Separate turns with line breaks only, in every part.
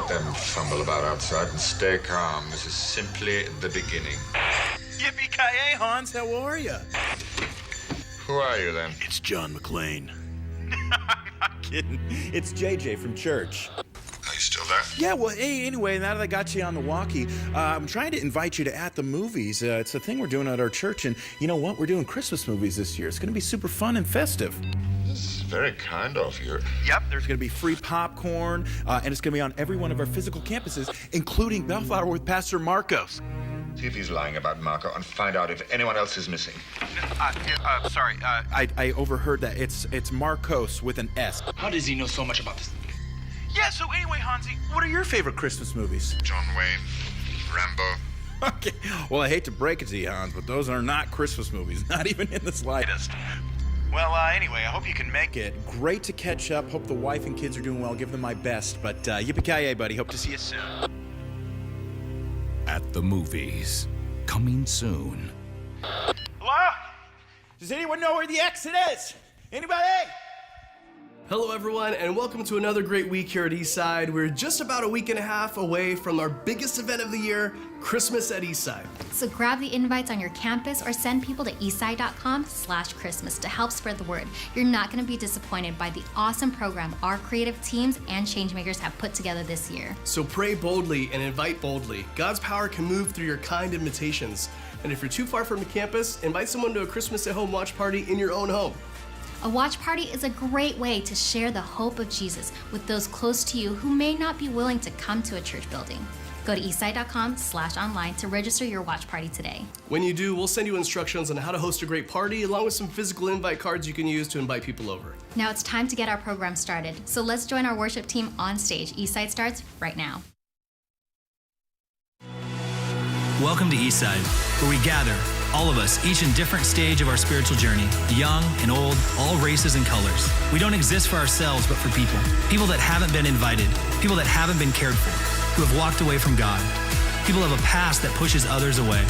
them fumble about outside and stay calm. This is simply the beginning.
Yippee-ki-yay, Hans. How are you?
Who are you, then?
It's John McClane. I'm not kidding. It's JJ from church.
Are you still there?
Yeah, well, hey, anyway, now that I got you on the walkie, I'm trying to invite you to At the Movies. It's a thing we're doing at our church, and you know what? We're doing Christmas movies this year. It's going to be super fun and festive.
This is very kind of you.
Yep, there's going to be free popcorn, and it's going to be on every one of our physical campuses, including Bellflower with Pastor Marcos.
See if he's lying about Marco and find out if anyone else is missing.
Sorry, I overheard that. It's Marcos with an S.
How does he know so much about this?
Yeah, so anyway, Hansi, what are your favorite Christmas movies?
John Wayne, Rambo.
Okay, well, I hate to break it to you, Hans, but those are not Christmas movies, not even in the slightest. Well, anyway, I hope you can make it. Great to catch up. Hope the wife and kids are doing well. Give them my best. But yippee-ki-yay, buddy. Hope to see you soon.
At the Movies, coming soon.
Hello? Does anyone know where the exit is? Anybody?
Hello everyone, and welcome to another great week here at Eastside. We're just about a week and a half away from our biggest event of the year, Christmas at Eastside.
So grab the invites on your campus or send people to eastside.com/Christmas to help spread the word. You're not going to be disappointed by the awesome program our creative teams and changemakers have put together this year.
So pray boldly and invite boldly. God's power can move through your kind invitations. And if you're too far from the campus, invite someone to a Christmas at Home watch party in your own home.
A watch party is a great way to share the hope of Jesus with those close to you who may not be willing to come to a church building. Go to eastside.com/online to register your watch party today.
When you do, we'll send you instructions on how to host a great party, along with some physical invite cards you can use to invite people over.
Now it's time to get our program started, so let's join our worship team on stage. Eastside starts right now.
Welcome to Eastside, where we gather, all of us, each in different stage of our spiritual journey, young and old, all races and colors. We don't exist for ourselves, but for people. People that haven't been invited, people that haven't been cared for, who have walked away from God. People have a past that pushes others away.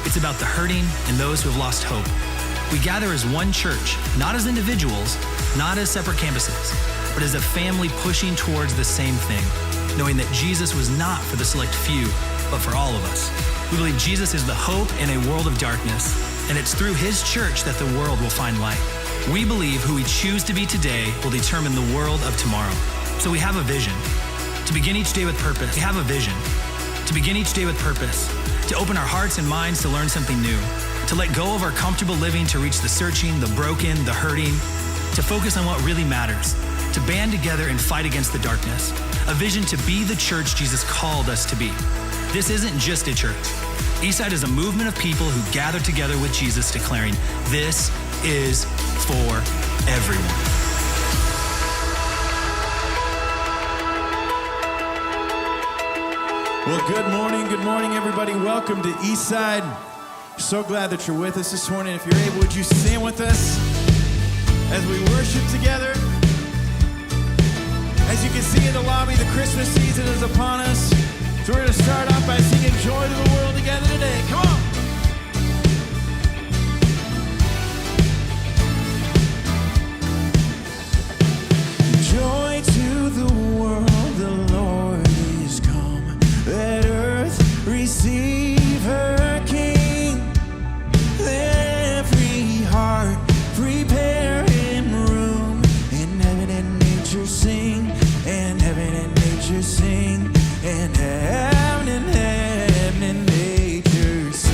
It's about the hurting and those who have lost hope. We gather as one church, not as individuals, not as separate campuses, but as a family pushing towards the same thing, knowing that Jesus was not for the select few, but for all of us. We believe Jesus is the hope in a world of darkness, and it's through his church that the world will find light. We believe who we choose to be today will determine the world of tomorrow. So we have a vision. To begin each day with purpose. We have a vision. To begin each day with purpose. To open our hearts and minds to learn something new. To let go of our comfortable living to reach the searching, the broken, the hurting. To focus on what really matters. To band together and fight against the darkness. A vision to be the church Jesus called us to be. This isn't just a church. Eastside is a movement of people who gather together with Jesus, declaring, this is for everyone.
Well, good morning, everybody. Welcome to Eastside. So glad that you're with us this morning. If you're able, would you stand with us as we worship together? As you can see in the lobby, the Christmas season is upon us. So we're going to start off by singing Joy to the World together today. Come on. Joy to the world, the Lord is come. Let earth receive her King. Let every heart prepare him room. And heaven and nature sing. And heaven and nature sing. And heaven and nature sing.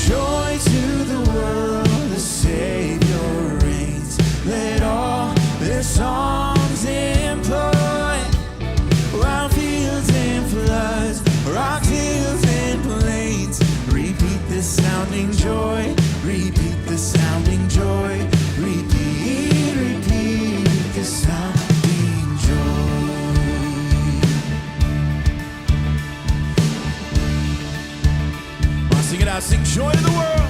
Joy to the world, the Savior reigns. Let all their songs employ wild fields and floods, rocks, hills and plains. Repeat the sounding joy. Repeat the sounding joy. Repeat the sounding joy. Well, sing it out. Sing joy to the world.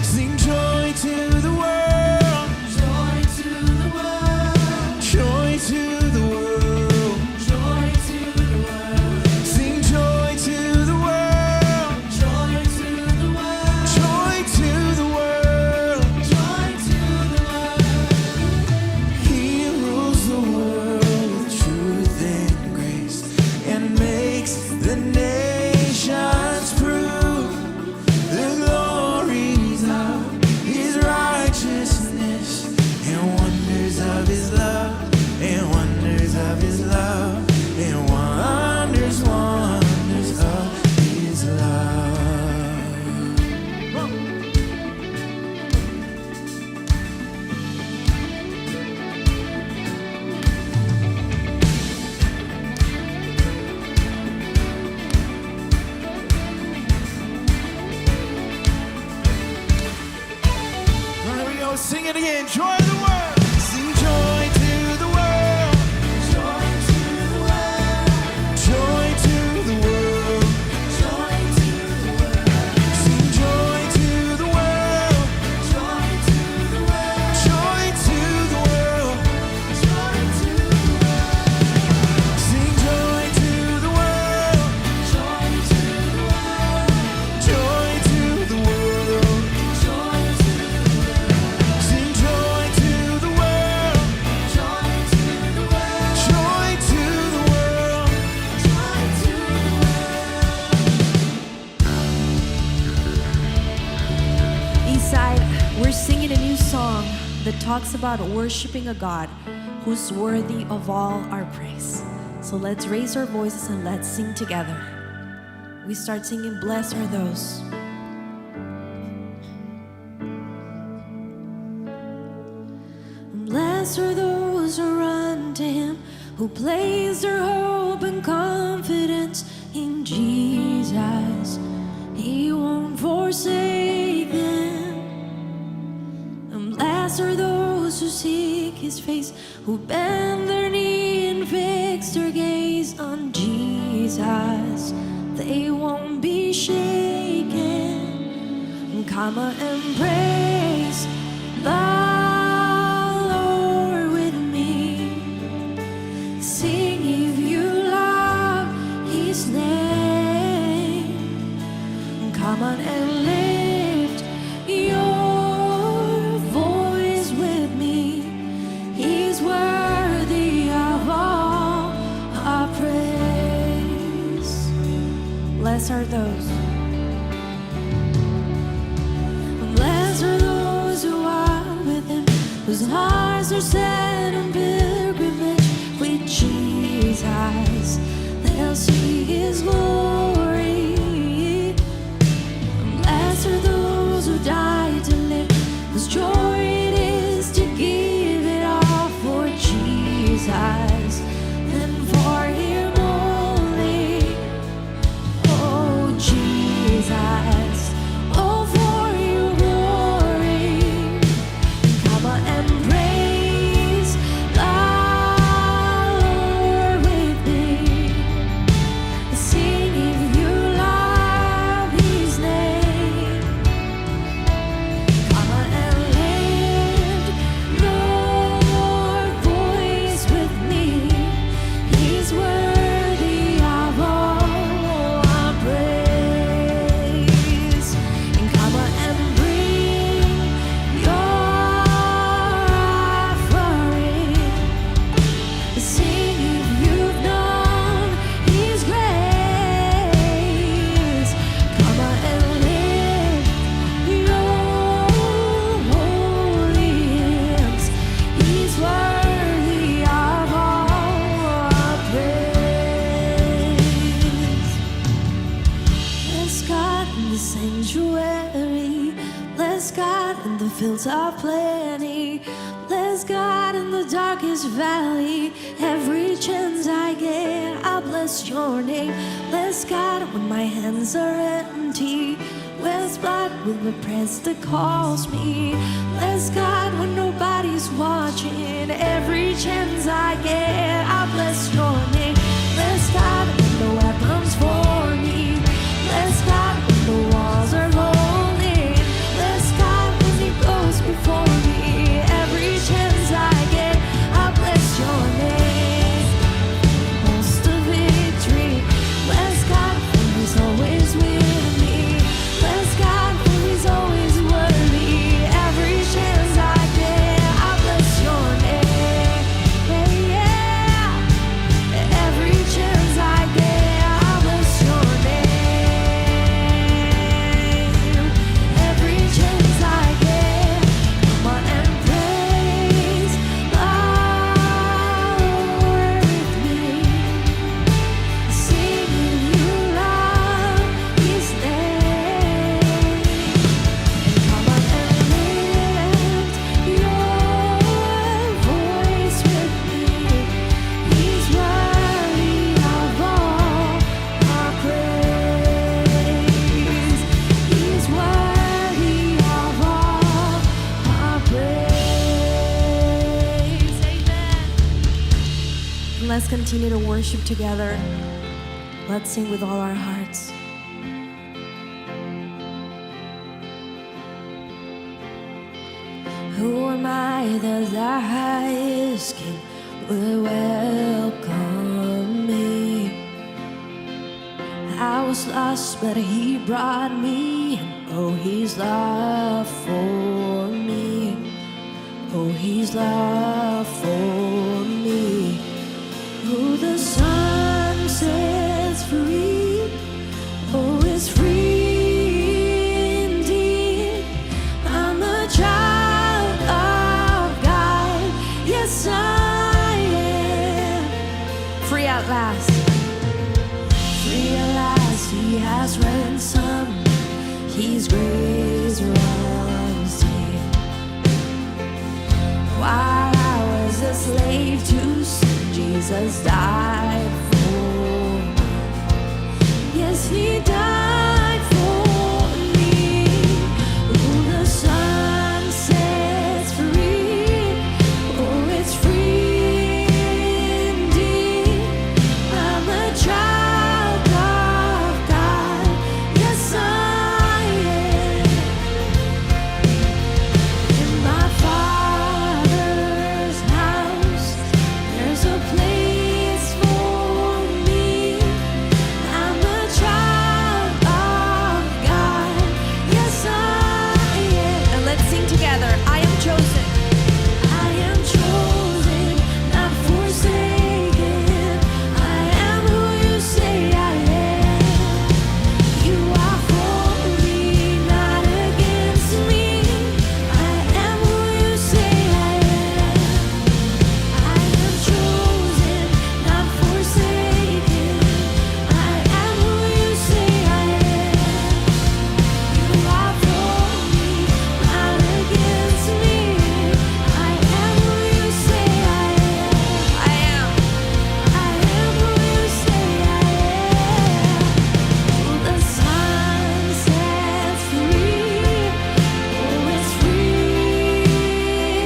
Sing joy to the world. Joy to the world. Joy to the world. Joy to the world. Sing joy to the world. Joy to the world. Joy to the world. Sing it again. Joy to the world. Sing joy to the world. Joy to the world. Joy to the world. Joy to the world. Sing joy to the world. Joy to the world. Joy to the world. Joy to the world. Sing joy to the world. Joy to the world. Joy to the world. Joy to the world. Sing joy to the world. Joy to the world. Joy to the world. Joy to the world.
Eastside, we're singing a new song that talks about worshiping a God who's worthy of all our praise. So let's raise our voices and let's sing together. We start singing, blessed are those. Blessed are those who run to Him, who place their hope and confidence in Jesus. He won't forsake them. And blessed are those who seek His face, who bend their knee and fix their gaze on Jesus. They won't be shaken. Come on and praise the Lord with me. Sing if you love His name. Come on and lift your voice with me. He's worthy of all our praise. Blessed are those. Blessed are those who are with Him, whose hearts are set on pilgrimage with Jesus. They'll see His glory. Blessed are those who die to live, whose joy it is to give it all for Jesus and for Him only. Oh, Jesus, oh, for Your glory. Come on and praise the Lord with me. Sing if you love His name. Come on and lift your voice with me. He's worthy of all our praise. And come on and bring your offering. Sing if you've known His grace. Come on and lift your holy hands. He's worthy of all our praise. Bless God in the sanctuary. Bless God in the fields of plenty. Bless God in the darkest valley. Every chance I get, I'll bless Your name. Bless God when my hands are empty. Bless God with the praise that calls me. Bless God when nobody's watching. Every chance I get, I'll bless Your name. Bless God when the weapons for me. Bless God when the walls are holding. Bless God when He goes before me. Every chance I get, I'll bless Your name. Most of victory. Bless God when He's always with me. Bless God when He's always worthy. Every chance I get, I'll bless Your name. Yeah, yeah. continue to worship together. Let's sing with all our hearts. Who am I that the highest King will welcome me? I was lost, but he brought me in. Oh, his love for me. Oh, his love for me. Who the Son sets free, oh, is free indeed. I'm a child of God. Yes, I am. Free at last. Free at last, he has ransomed. His grace runs deep. While I was a slave to sin, Jesus died for me. Yes, he died for me. Who the Son sets free, oh, it's free indeed. I'm a child of God. Yes, I am. In my Father's house, there's a place for me. I'm a child of God. Yes, I am. And let's sing together. I am chosen. I am chosen, not forsaken. I am who you say I am. You are for me, not against me. I am who you say I am. I am chosen, not forsaken. I am who you say I am. You are for me, not against me. I am who you say I am. I am who you say I am. Who the Son sets free, oh, it's free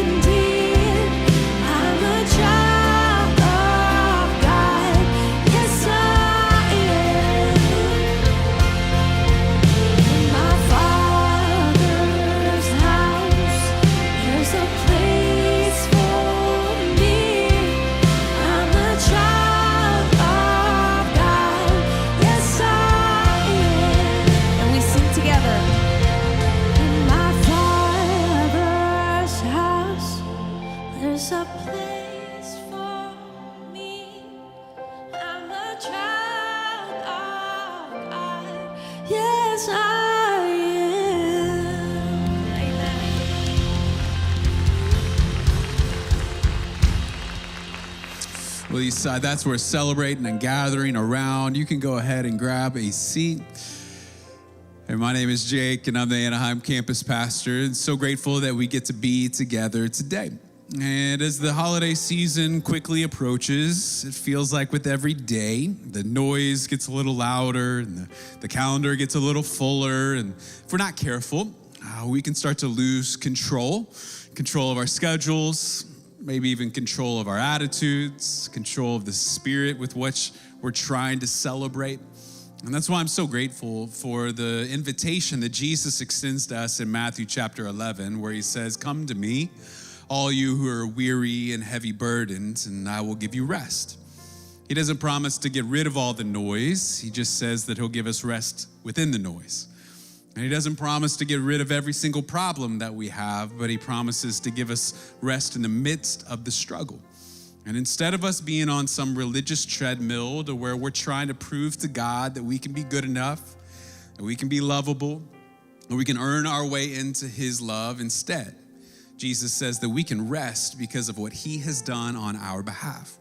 indeed. I'm a child of God. Yes, I am. In my Father's house, there's a place for me. I'm a child of God. Yes, I am. And we sing together. In my Father's house, there's a place for me. I'm a child of God. Yes, I am. Amen.
Well, Eastside, that's where we're celebrating and gathering around. You can go ahead and grab a seat. And my name is Jake, and I'm the Anaheim campus pastor. And so grateful that we get to be together today. And as the holiday season quickly approaches, it feels like with every day, the noise gets a little louder and the calendar gets a little fuller. And if we're not careful, we can start to lose control of our schedules, maybe even control of our attitudes, control of the spirit with which we're trying to celebrate. And that's why I'm so grateful for the invitation that Jesus extends to us in Matthew chapter 11, where he says, "Come to me, all you who are weary and heavy burdened, and I will give you rest." He doesn't promise to get rid of all the noise. He just says that he'll give us rest within the noise. And he doesn't promise to get rid of every single problem that we have, but he promises to give us rest in the midst of the struggle. And instead of us being on some religious treadmill to where we're trying to prove to God that we can be good enough, that we can be lovable, that we can earn our way into his love, instead, Jesus says that we can rest because of what he has done on our behalf.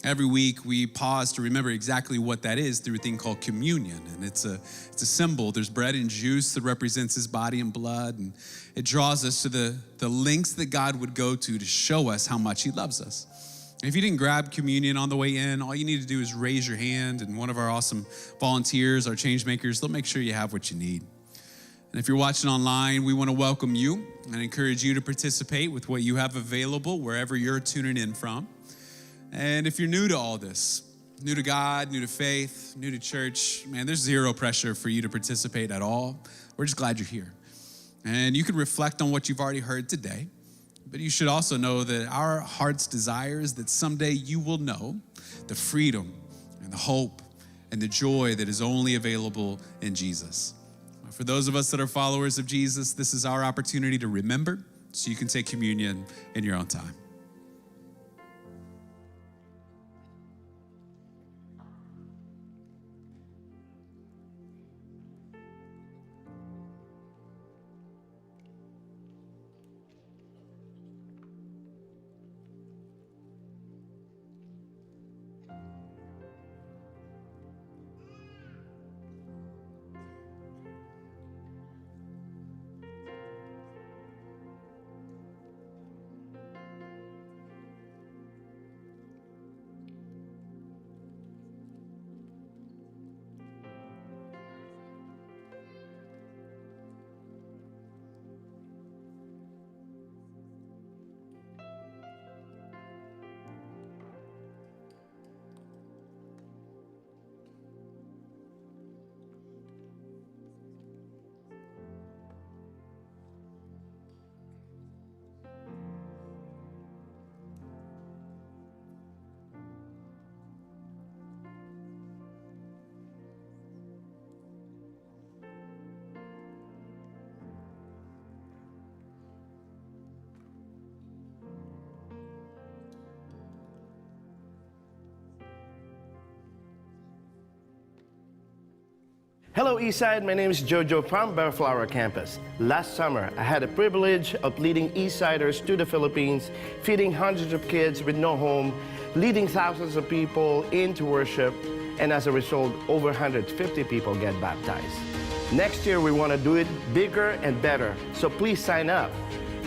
Every week we pause to remember exactly what that is through a thing called communion. And it's a symbol. There's bread and juice that represents his body and blood. And it draws us to the lengths that God would go to show us how much he loves us. If you didn't grab communion on the way in, all you need to do is raise your hand, and one of our awesome volunteers, our change makers, they'll make sure you have what you need. And if you're watching online, we want to welcome you and encourage you to participate with what you have available wherever you're tuning in from.
And if you're new to all this, new to God, new to faith, new to church, man, there's zero pressure for you to participate at all. We're just glad you're here. And you can reflect on what you've already heard today, but you should also know that our heart's desire is that someday you will know the freedom and the hope and the joy that is only available in Jesus. For those of us that are followers of Jesus, this is our opportunity to remember, so you can take communion in your own time.
Hello Eastside, my name is Jojo from Bellflower Campus. Last summer, I had the privilege of leading Eastsiders to the Philippines, feeding hundreds of kids with no home, leading thousands of people into worship, and as a result, over 150 people get baptized. Next year, we want to do it bigger and better, so please sign up.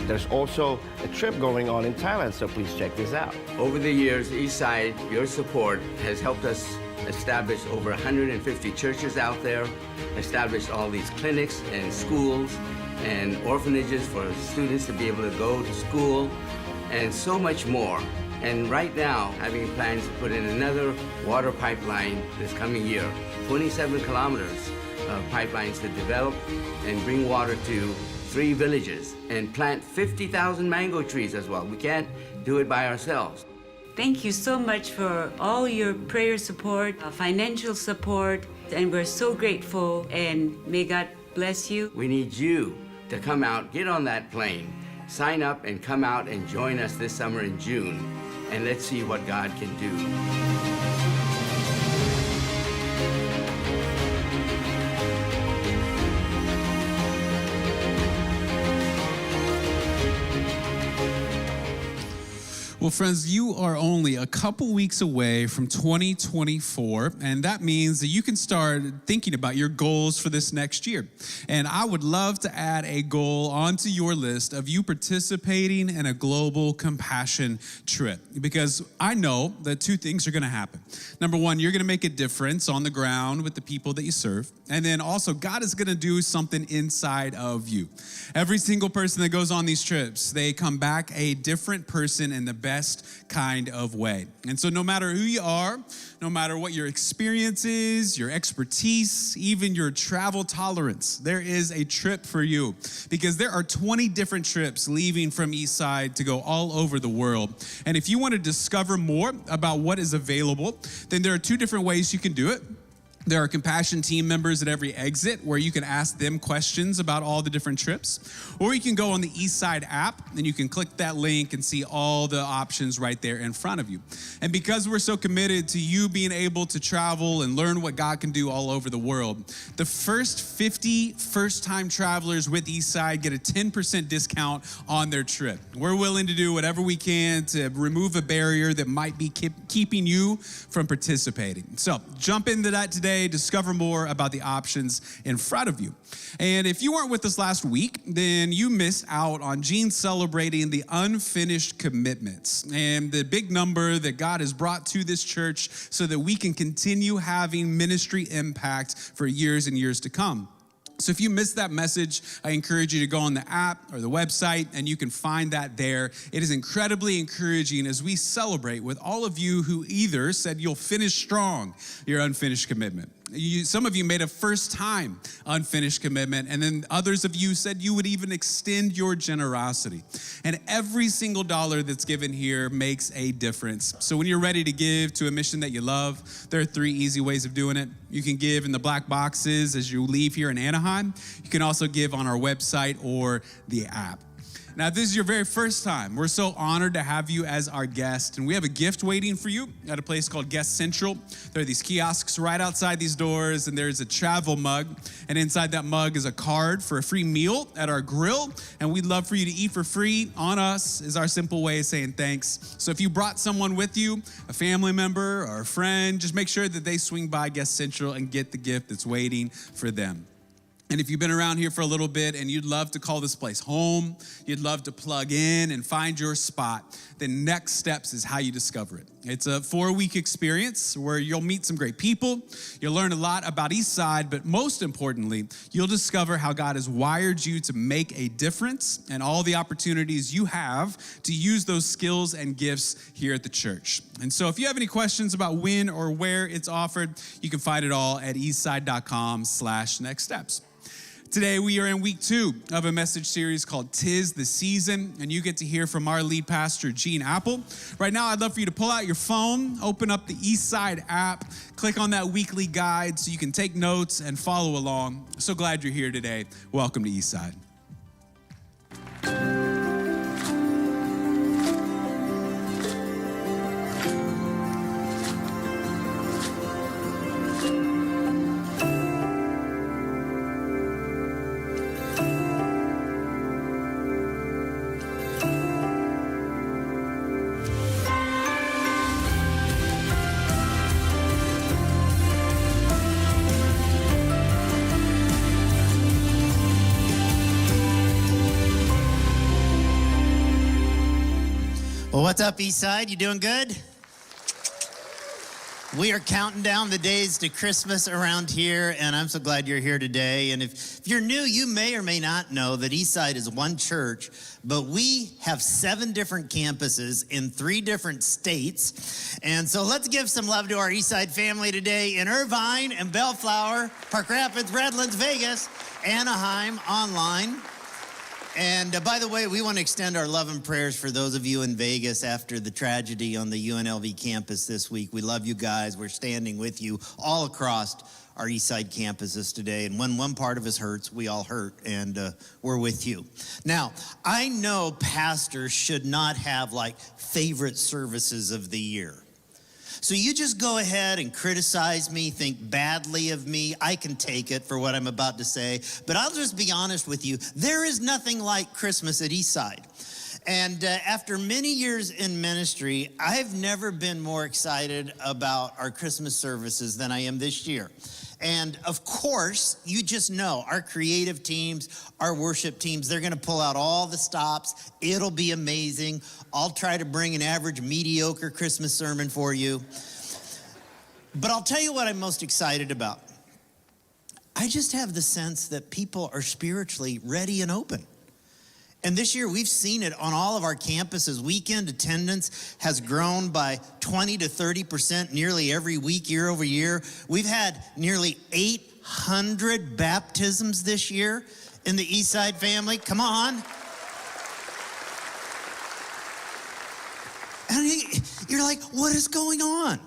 There's also a trip going on in Thailand, so please check this out.
Over the years, Eastside, your support has helped us establish over 150 churches out there, established all these clinics and schools and orphanages for students to be able to go to school, and so much more. And right now, having plans to put in another water pipeline this coming year, 27 kilometers of pipelines to develop and bring water to 3 villages and plant 50,000 mango trees as well. We can't do it by ourselves.
Thank you so much for all your prayer support, financial support, and we're so grateful, and may God bless you.
We need you to come out, get on that plane, sign up and come out and join us this summer in June, and let's see what God can do.
Well, friends, you are only a couple weeks away from 2024, and that means that you can start thinking about your goals for this next year. And I would love to add a goal onto your list of you participating in a global compassion trip, because I know that 2 things are going to happen. Number 1, you're going to make a difference on the ground with the people that you serve. And then also, God is going to do something inside of you. Every single person that goes on these trips, they come back a different person in the best kind of way. And so no matter who you are, no matter what your experience is, your expertise, even your travel tolerance, there is a trip for you, because there are 20 different trips leaving from Eastside to go all over the world. And if you want to discover more about what is available, then there are 2 different ways you can do it. There are compassion team members at every exit where you can ask them questions about all the different trips. Or you can go on the Eastside app and you can click that link and see all the options right there in front of you. And because we're so committed to you being able to travel and learn what God can do all over the world, the first 50 first-time travelers with Eastside get a 10% discount on their trip. We're willing to do whatever we can to remove a barrier that might be keeping you from participating. So jump into that today. Discover more about the options in front of you. And if you weren't with us last week, then you missed out on Gene celebrating the unfinished commitments and the big number that God has brought to this church so that we can continue having ministry impact for years and years to come. So if you missed that message, I encourage you to go on the app or the website, and you can find that there. It is incredibly encouraging as we celebrate with all of you who either said you'll finish strong your unfinished commitment. Some of you made a first-time unfinished commitment, and then others of you said you would even extend your generosity. And every single dollar that's given here makes a difference. So when you're ready to give to a mission that you love, there are 3 easy ways of doing it. You can give in the black boxes as you leave here in Anaheim. You can also give on our website or the app. Now, if this is your very first time, we're so honored to have you as our guest, and we have a gift waiting for you at a place called Guest Central. There are these kiosks right outside these doors, and there's a travel mug, and inside that mug is a card for a free meal at our grill, and we'd love for you to eat for free on us is our simple way of saying thanks. So if you brought someone with you, a family member or a friend, just make sure that they swing by Guest Central and get the gift that's waiting for them. And if you've been around here for a little bit and you'd love to call this place home, you'd love to plug in and find your spot, then Next Steps is how you discover it. It's a 4-week experience where you'll meet some great people, you'll learn a lot about Eastside, but most importantly, you'll discover how God has wired you to make a difference and all the opportunities you have to use those skills and gifts here at the church. And so if you have any questions about when or where it's offered, you can find it all at eastside.com/nextsteps. Today, we are in week 2 of a message series called 'Tis the Season, and you get to hear from our lead pastor, Appel. Right now, I'd love for you to pull out your phone, open up the Eastside app, click on that weekly guide so you can take notes and follow along. So glad you're here today. Welcome to Eastside.
Well, what's up, Eastside? You doing good? We are counting down the days to Christmas around here, and I'm so glad you're here today. And if you're new, you may or may not know that Eastside is one church, but we have 7 different campuses in 3 different states. And so let's give some love to our Eastside family today in Irvine and Bellflower, Park Rapids, Redlands, Vegas, Anaheim, online. And by the way, we want to extend our love and prayers for those of you in Vegas after the tragedy on the UNLV campus this week. We love you guys. We're standing with you all across our Eastside campuses today. And when one part of us hurts, we all hurt, and we're with you. Now, I know pastors should not have like favorite services of the year. So you just go ahead and criticize me, think badly of me. I can take it for what I'm about to say. But I'll just be honest with you. There is nothing like Christmas at Eastside. And after many years in ministry, I've never been more excited about our Christmas services than I am this year. And of course, you just know our creative teams, our worship teams, they're going to pull out all the stops. It'll be amazing. I'll try to bring an average, mediocre Christmas sermon for you. But I'll tell you what I'm most excited about. I just have the sense that people are spiritually ready and open. And this year, we've seen it on all of our campuses. Weekend attendance has grown by 20 to 30% nearly every week, year over year. We've had nearly 800 baptisms this year in the Eastside family. Come on. And you're like, what is going on?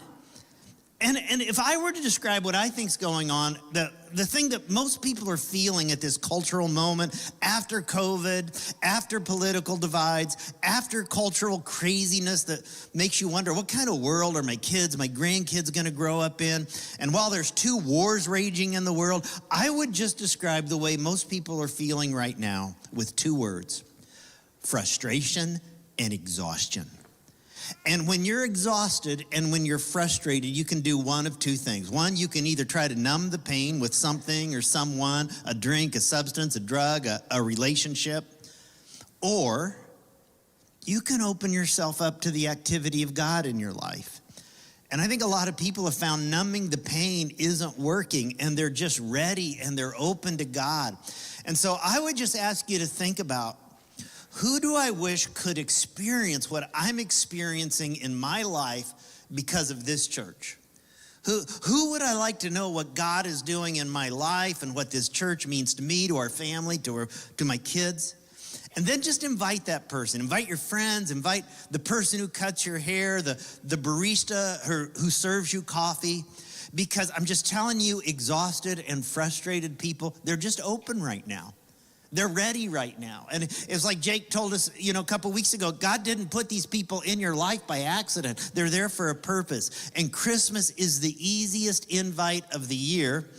And if I were to describe what I think's going on, the thing that most people are feeling at this cultural moment, after COVID, after political divides, after cultural craziness that makes you wonder, what kind of world are my kids, my grandkids going to grow up in? And while there's 2 wars raging in the world, I would just describe the way most people are feeling right now with 2 words: frustration and exhaustion. And when you're exhausted and when you're frustrated, you can do one of 2 things. One, you can either try to numb the pain with something or someone, a drink, a substance, a drug, a relationship. Or you can open yourself up to the activity of God in your life. And I think a lot of people have found numbing the pain isn't working, and they're just ready and they're open to God. And so I would just ask you to think about, who do I wish could experience what I'm experiencing in my life because of this church? Who would I like to know what God is doing in my life and what this church means to me, to our family, to my kids? And then just invite that person. Invite your friends. Invite the person who cuts your hair, the barista who serves you coffee. Because I'm just telling you, exhausted and frustrated people, they're just open right now. They're ready right now. And it's like Jake told us, a couple weeks ago, God didn't put these people in your life by accident. They're there for a purpose. And Christmas is the easiest invite of the year.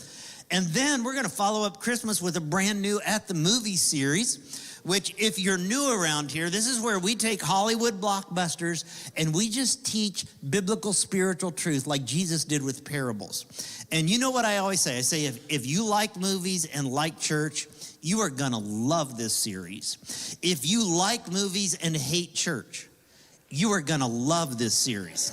And then we're going to follow up Christmas with a brand new At the Movies series, which, if you're new around here, this is where we take Hollywood blockbusters and we just teach biblical spiritual truth like Jesus did with parables. And you know what I always say? I say, if you like movies and like church, you are gonna love this series. If you like movies and hate church, you are gonna love this series.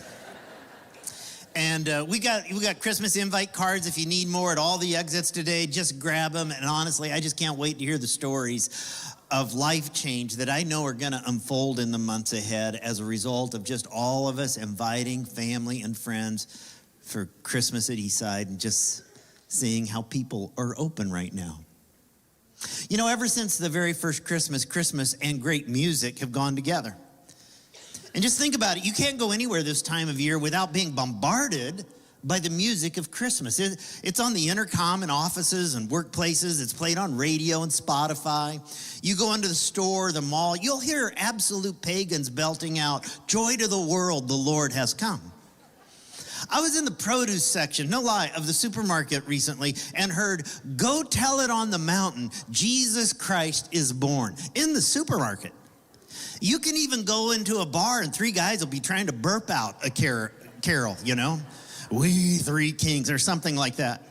And we got Christmas invite cards. If you need more at all the exits today, just grab them. And honestly, I just can't wait to hear the stories of life change that I know are gonna unfold in the months ahead as a result of just all of us inviting family and friends for Christmas at Eastside and just seeing how people are open right now. Ever since the very first Christmas and great music have gone together. And just think about it. You can't go anywhere this time of year without being bombarded by the music of Christmas. It's on the intercom in offices and workplaces. It's played on radio and Spotify. You go into the store, the mall, you'll hear absolute pagans belting out, "Joy to the world, the Lord has come." I was in the produce section, no lie, of the supermarket recently and heard, "Go tell it on the mountain, Jesus Christ is born," in the supermarket. You can even go into a bar and three guys will be trying to burp out a carol, "We Three Kings," or something like that.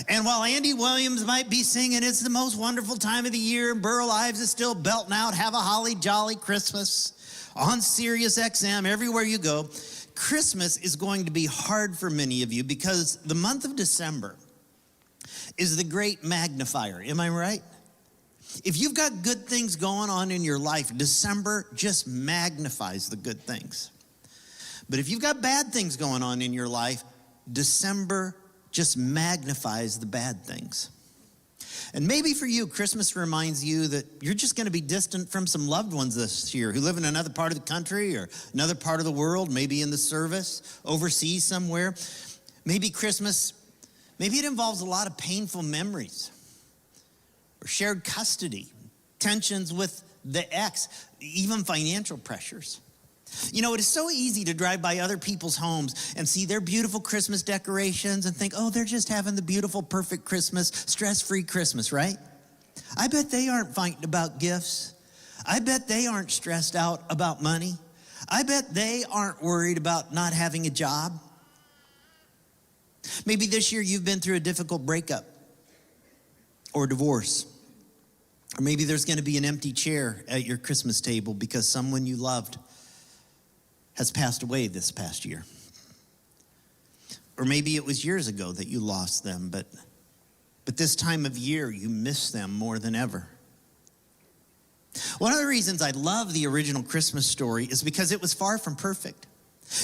And while Andy Williams might be singing "It's the Most Wonderful Time of the Year," and Burl Ives is still belting out "Have a Holly Jolly Christmas" on Sirius XM everywhere you go, Christmas is going to be hard for many of you because the month of December is the great magnifier. Am I right? If you've got good things going on in your life, December just magnifies the good things. But if you've got bad things going on in your life, December just magnifies the bad things. And maybe for you, Christmas reminds you that you're just going to be distant from some loved ones this year who live in another part of the country or another part of the world, maybe in the service, overseas somewhere. Maybe Christmas, maybe it involves a lot of painful memories or shared custody, tensions with the ex, even financial pressures. It is so easy to drive by other people's homes and see their beautiful Christmas decorations and think, oh, they're just having the beautiful, perfect Christmas, stress-free Christmas, right? I bet they aren't fighting about gifts. I bet they aren't stressed out about money. I bet they aren't worried about not having a job. Maybe this year you've been through a difficult breakup or divorce. Or maybe there's going to be an empty chair at your Christmas table because someone you loved has passed away this past year. Or maybe it was years ago that you lost them, but this time of year you miss them more than ever. One of the reasons I love the original Christmas story is because it was far from perfect.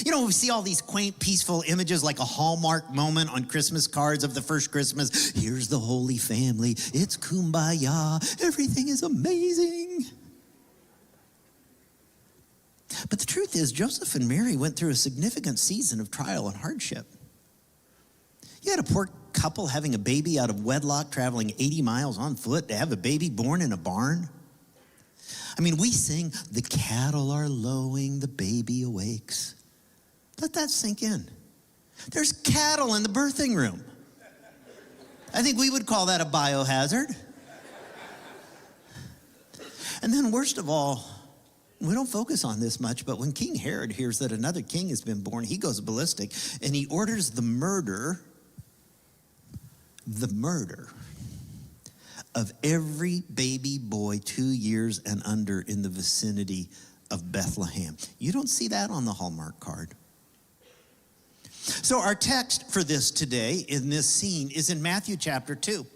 We see all these quaint, peaceful images like a Hallmark moment on Christmas cards of the first Christmas. Here's the Holy Family. It's kumbaya. Everything is amazing. But the truth is, Joseph and Mary went through a significant season of trial and hardship. You had a poor couple having a baby out of wedlock, traveling 80 miles on foot to have a baby born in a barn. We sing, "The cattle are lowing, the baby awakes." Let that sink in. There's cattle in the birthing room. I think we would call that a biohazard. And then worst of all, we don't focus on this much, but when King Herod hears that another king has been born, he goes ballistic and he orders the murder of every baby boy 2 years and under in the vicinity of Bethlehem. You don't see that on the Hallmark card. So our text for this today in this scene is in Matthew chapter 2.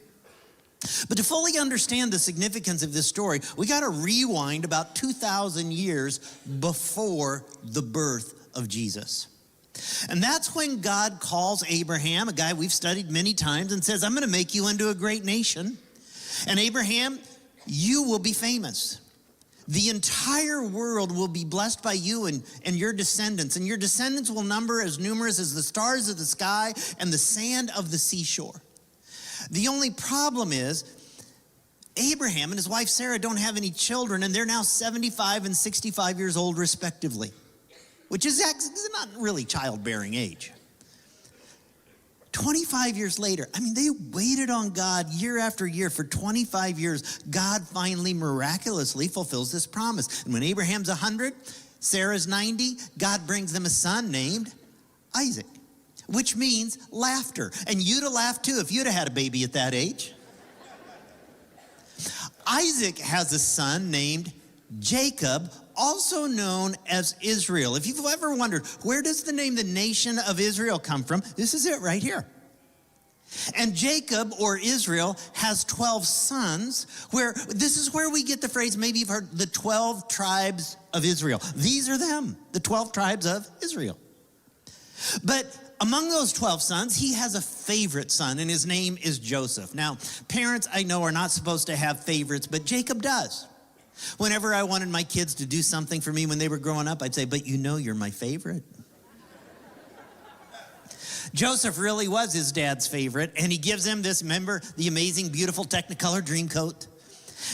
But to fully understand the significance of this story, we got to rewind about 2,000 years before the birth of Jesus. And that's when God calls Abraham, a guy we've studied many times, and says, I'm going to make you into a great nation. And Abraham, you will be famous. The entire world will be blessed by you and your descendants. And your descendants will number as numerous as the stars of the sky and the sand of the seashore. The only problem is Abraham and his wife Sarah don't have any children, and they're now 75 and 65 years old respectively, which is not really childbearing age. 25 years later, they waited on God year after year for 25 years. God finally miraculously fulfills this promise. And when Abraham's 100, Sarah's 90, God brings them a son named Isaac, which means laughter. And you'd have laughed too if you'd have had a baby at that age. Isaac has a son named Jacob, also known as Israel. If you've ever wondered, where does the name the nation of Israel come from? This is it right here. And Jacob, or Israel, has 12 sons, this is where we get the phrase, maybe you've heard, the 12 tribes of Israel. These are them, the 12 tribes of Israel. But among those 12 sons, he has a favorite son, and his name is Joseph. Now, parents, I know, are not supposed to have favorites, but Jacob does. Whenever I wanted my kids to do something for me when they were growing up, I'd say, but you know you're my favorite. Joseph really was his dad's favorite, and he gives him this, remember, the amazing, beautiful Technicolor dream coat.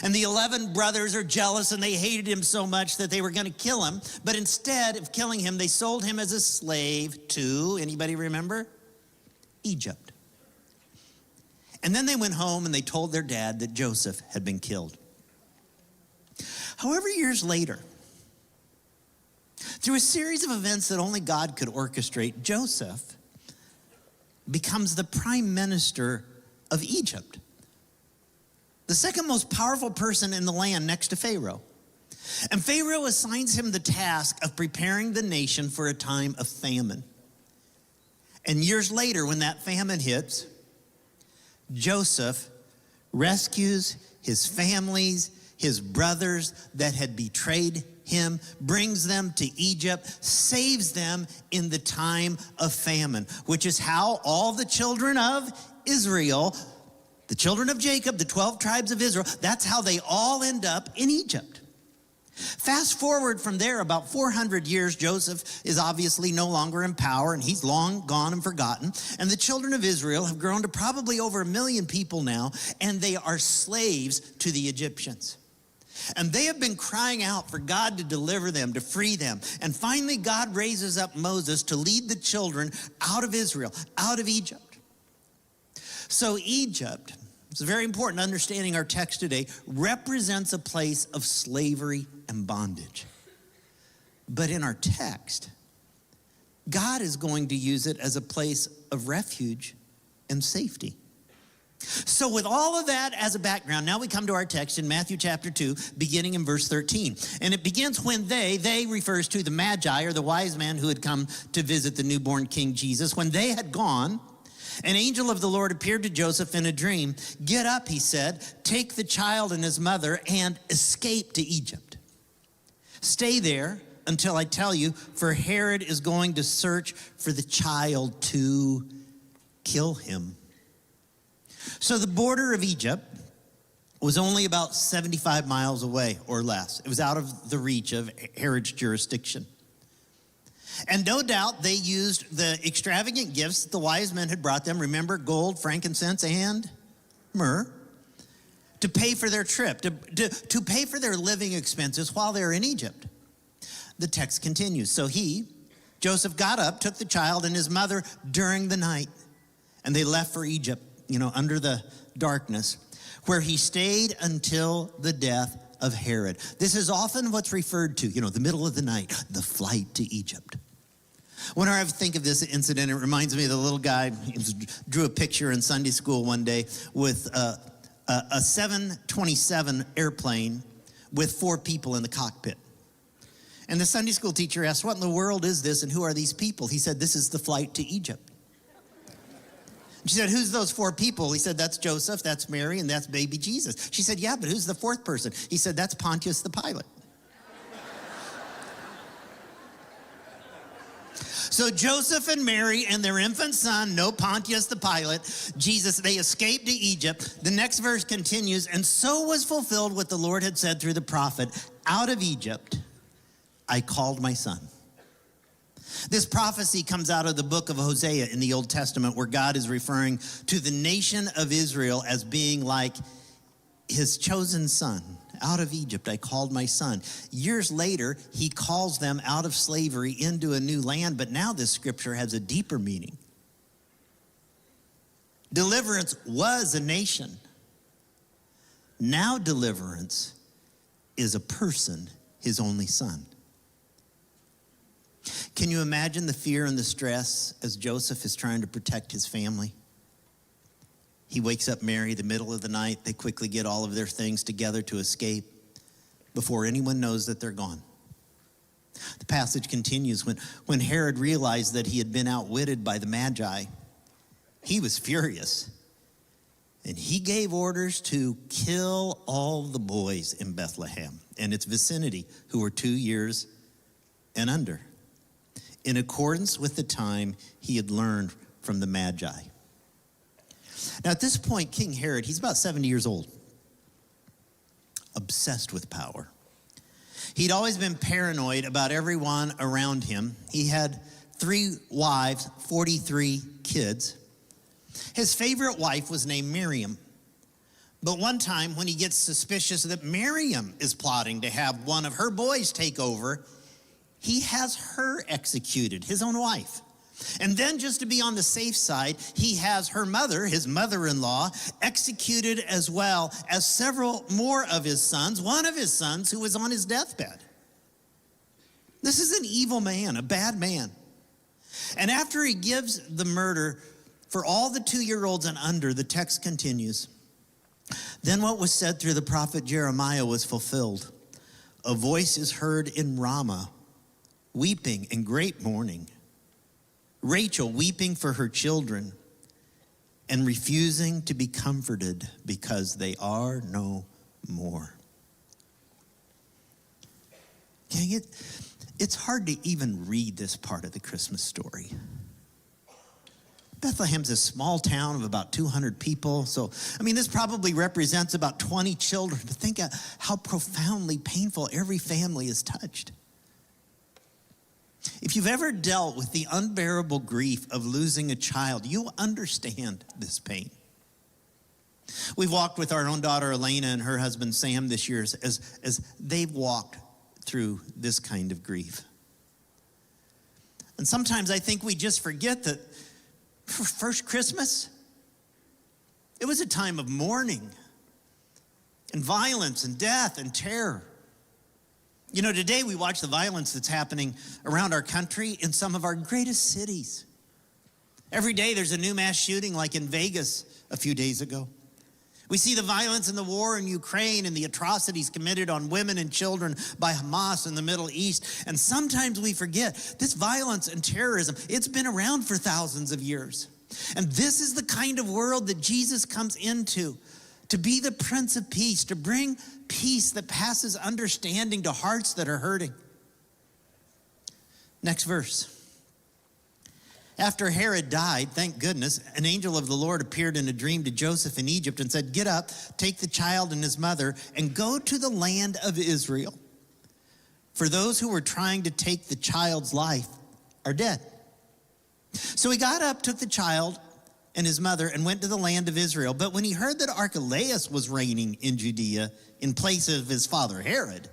And the 11 brothers are jealous, and they hated him so much that they were going to kill him. But instead of killing him, they sold him as a slave to, anybody remember? Egypt. And then they went home and they told their dad that Joseph had been killed. However, years later, through a series of events that only God could orchestrate, Joseph becomes the prime minister of Egypt, the second most powerful person in the land next to Pharaoh. And Pharaoh assigns him the task of preparing the nation for a time of famine. And years later, when that famine hits, Joseph rescues his families, his brothers that had betrayed him, brings them to Egypt, saves them in the time of famine, which is how all the children of Israel, the children of Jacob, the 12 tribes of Israel, that's how they all end up in Egypt. Fast forward from there about 400 years, Joseph is obviously no longer in power, and he's long gone and forgotten. And the children of Israel have grown to probably over 1 million people now, and they are slaves to the Egyptians. And they have been crying out for God to deliver them, to free them. And finally, God raises up Moses to lead the children out of Israel, out of Egypt. So Egypt, it's very important understanding our text today, represents a place of slavery and bondage. But in our text, God is going to use it as a place of refuge and safety. So with all of that as a background, now we come to our text in Matthew chapter 2, beginning in verse 13. And it begins when they refers to the Magi, or the wise men who had come to visit the newborn King Jesus. When they had gone, an angel of the Lord appeared to Joseph in a dream. Get up, he said, take the child and his mother and escape to Egypt. Stay there until I tell you, for Herod is going to search for the child to kill him. So the border of Egypt was only about 75 miles away or less. It was out of the reach of Herod's jurisdiction. And no doubt they used the extravagant gifts the wise men had brought them, remember, gold, frankincense, and myrrh, to pay for their trip, to pay for their living expenses while they're in Egypt. The text continues. So Joseph got up, took the child and his mother during the night, and they left for Egypt, under the darkness, where he stayed until the death of Herod. This is often what's referred to, the middle of the night, the flight to Egypt. Whenever I think of this incident, it reminds me of the little guy who drew a picture in Sunday school one day with a 727 airplane with 4 people in the cockpit. And the Sunday school teacher asked, what in the world is this and who are these people? He said, this is the flight to Egypt. She said, who's those 4 people? He said, that's Joseph, that's Mary, and that's baby Jesus. She said, yeah, but who's the 4th person? He said, that's Pontius the Pilate. So Joseph and Mary and their infant son, no Pontius the Pilate, Jesus, they escaped to Egypt. The next verse continues, and so was fulfilled what the Lord had said through the prophet, out of Egypt I called my son. This prophecy comes out of the book of Hosea in the Old Testament, where God is referring to the nation of Israel as being like his chosen son. Out of Egypt, I called my son. Years later, he calls them out of slavery into a new land, but now this scripture has a deeper meaning. Deliverance was a nation. Now deliverance is a person, his only son. Can you imagine the fear and the stress as Joseph is trying to protect his family? He wakes up Mary the middle of the night. They quickly get all of their things together to escape before anyone knows that they're gone. The passage continues, when Herod realized that he had been outwitted by the Magi, he was furious. And he gave orders to kill all the boys in Bethlehem and its vicinity who were 2 years and under, in accordance with the time he had learned from the Magi. Now, at this point, King Herod, he's about 70 years old, obsessed with power. He'd always been paranoid about everyone around him. He had 3 wives, 43 kids. His favorite wife was named Miriam. But one time, when he gets suspicious that Miriam is plotting to have one of her boys take over, he has her executed, his own wife. And then, just to be on the safe side, he has her mother, his mother-in-law, executed, as well as several more of his sons, one of his sons who was on his deathbed. This is an evil man, a bad man. And after he gives the murder for all the 2-year-olds and under, the text continues. Then what was said through the prophet Jeremiah was fulfilled. A voice is heard in Ramah, weeping in great mourning. Rachel weeping for her children and refusing to be comforted because they are no more. It's hard to even read this part of the Christmas story. Bethlehem's a small town of about 200 people. So, this probably represents about 20 children. But think of how profoundly painful every family is touched. If you've ever dealt with the unbearable grief of losing a child, you'll understand this pain. We've walked with our own daughter, Elena, and her husband, Sam, this year as they've walked through this kind of grief. And sometimes I think we just forget that for first Christmas, it was a time of mourning and violence and death and terror. Today we watch the violence that's happening around our country in some of our greatest cities. Every day there's a new mass shooting, like in Vegas a few days ago. We see the violence and the war in Ukraine and the atrocities committed on women and children by Hamas in the Middle East. And sometimes we forget this violence and terrorism, it's been around for thousands of years. And this is the kind of world that Jesus comes into, to be the Prince of Peace, to bring peace that passes understanding to hearts that are hurting. Next verse. After Herod died, thank goodness, an angel of the Lord appeared in a dream to Joseph in Egypt and said, "Get up, take the child and his mother, and go to the land of Israel. For those who were trying to take the child's life are dead." So he got up, took the child and his mother, and went to the land of Israel. But when he heard that Archelaus was reigning in Judea in place of his father Herod,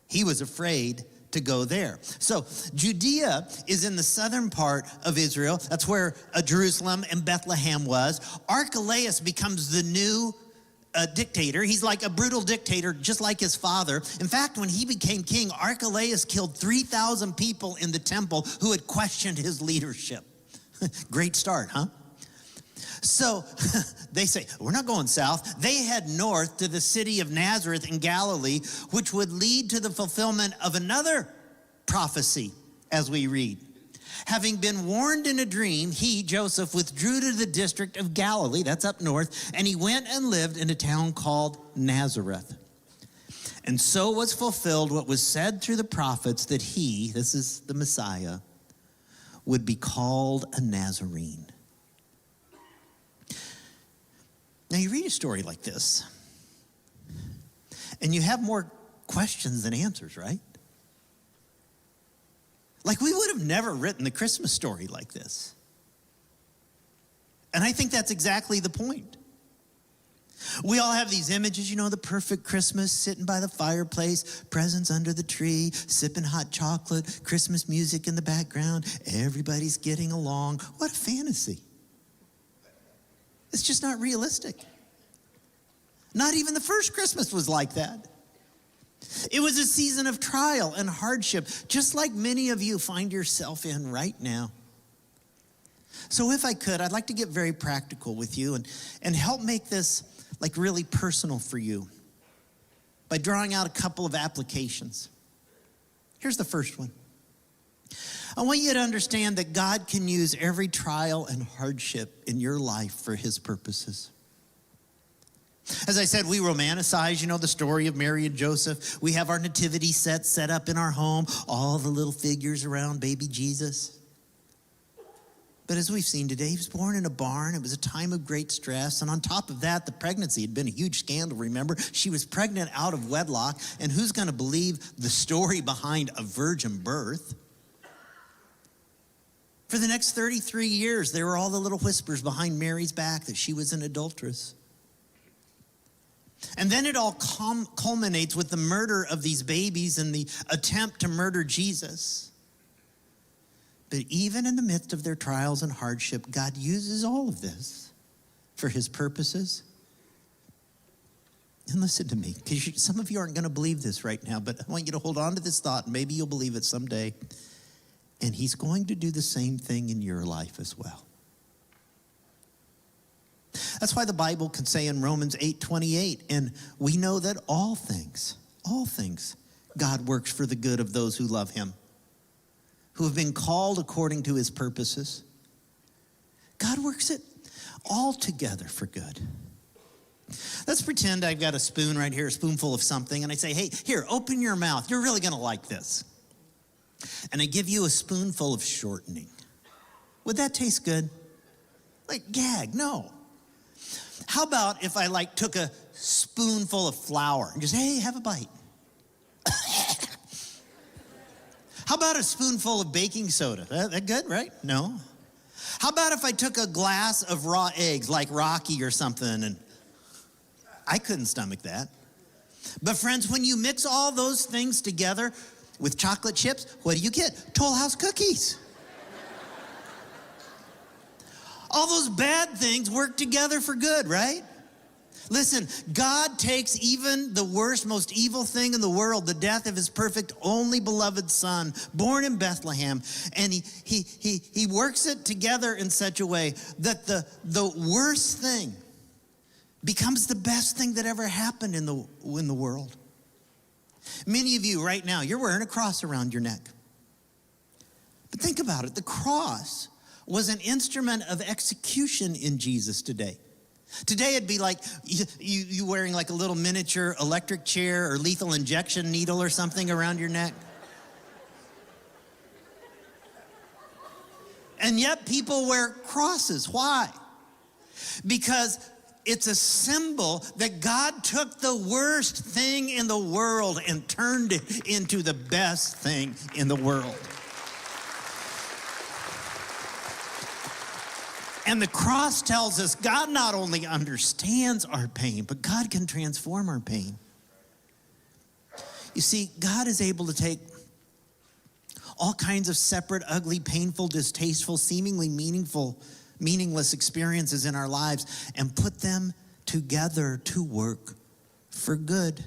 he was afraid to go there. So Judea is in the southern part of Israel. That's where Jerusalem and Bethlehem was. Archelaus becomes the new dictator. He's like a brutal dictator, just like his father. In fact, when he became king, Archelaus killed 3,000 people in the temple who had questioned his leadership. Great start, huh? So they say, we're not going south. They head north to the city of Nazareth in Galilee, which would lead to the fulfillment of another prophecy as we read. Having been warned in a dream, he, Joseph, withdrew to the district of Galilee, that's up north, and he went and lived in a town called Nazareth. And so was fulfilled what was said through the prophets that he, this is the Messiah, would be called a Nazarene. Now you read a story like this, and you have more questions than answers, right? Like, we would have never written the Christmas story like this. And I think that's exactly the point. We all have these images, you know, the perfect Christmas, sitting by the fireplace, presents under the tree, sipping hot chocolate, Christmas music in the background, everybody's getting along. What a fantasy. It's just not realistic. Not even the first Christmas was like that. It was a season of trial and hardship, just like many of you find yourself in right now. So if I could, I'd like to get very practical with you and help make this like really personal for you by drawing out a couple of applications. Here's the first one. I want you to understand that God can use every trial and hardship in your life for his purposes. As I said, we romanticize, you know, the story of Mary and Joseph. We have our nativity set up in our home, all the little figures around baby Jesus. But as we've seen today, he was born in a barn. It was a time of great stress. And on top of that, the pregnancy had been a huge scandal, remember? She was pregnant out of wedlock. And who's going to believe the story behind a virgin birth? For the next 33 years, there were all the little whispers behind Mary's back that she was an adulteress. And then it all culminates with the murder of these babies and the attempt to murder Jesus. But even in the midst of their trials and hardship, God uses all of this for his purposes. And listen to me, because some of you aren't going to believe this right now, but I want you to hold on to this thought, and maybe you'll believe it someday. And he's going to do the same thing in your life as well. That's why the Bible can say in Romans 8:28, and we know that all things, God works for the good of those who love him, who have been called according to his purposes. God works it all together for good. Let's pretend I've got a spoon right here, a spoonful of something, and I say, hey, here, open your mouth. You're really going to like this. And I give you a spoonful of shortening. Would that taste good? Like, gag, no. How about if I took a spoonful of flour and just, hey, have a bite? How about a spoonful of baking soda? That good, right? No. How about if I took a glass of raw eggs like Rocky or something, and I couldn't stomach that. But friends, when you mix all those things together with chocolate chips, what do you get? Toll House cookies. All those bad things work together for good, right? Listen, God takes even the worst, most evil thing in the world, the death of his perfect, only beloved son, born in Bethlehem, and he works it together in such a way that the worst thing becomes the best thing that ever happened in the world. Many of you right now, you're wearing a cross around your neck. But think about it, the cross was an instrument of execution in Jesus today. Today it'd be like you wearing like a little miniature electric chair or lethal injection needle or something around your neck. And yet people wear crosses. Why? Because it's a symbol that God took the worst thing in the world and turned it into the best thing in the world. And the cross tells us God not only understands our pain, but God can transform our pain. You see, God is able to take all kinds of separate, ugly, painful, distasteful, seemingly meaningless experiences in our lives and put them together to work for good.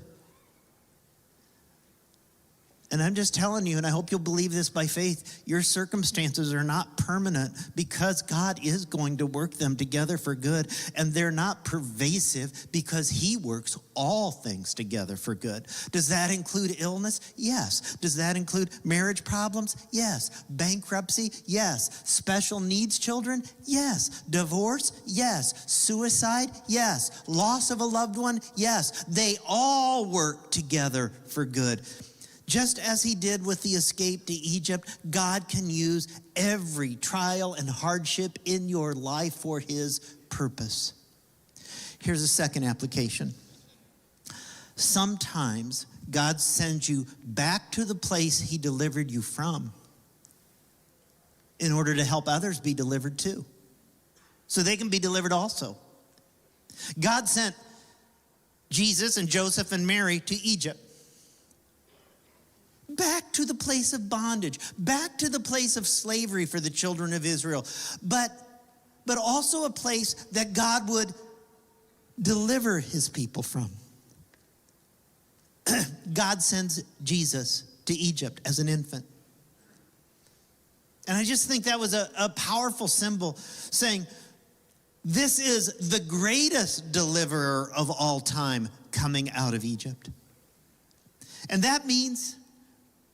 And I'm just telling you, and I hope you'll believe this by faith, your circumstances are not permanent because God is going to work them together for good. And they're not pervasive because he works all things together for good. Does that include illness? Yes. Does that include marriage problems? Yes. Bankruptcy? Yes. Special needs children? Yes. Divorce? Yes. Suicide? Yes. Loss of a loved one? Yes. They all work together for good. Just as he did with the escape to Egypt, God can use every trial and hardship in your life for his purpose. Here's a second application. Sometimes God sends you back to the place he delivered you from in order to help others be delivered too, so they can be delivered also. God sent Jesus and Joseph and Mary to Egypt. Back to the place of bondage, back to the place of slavery for the children of Israel, but also a place that God would deliver his people from. God sends Jesus to Egypt as an infant. And I just think that was a powerful symbol saying, this is the greatest deliverer of all time coming out of Egypt. And that means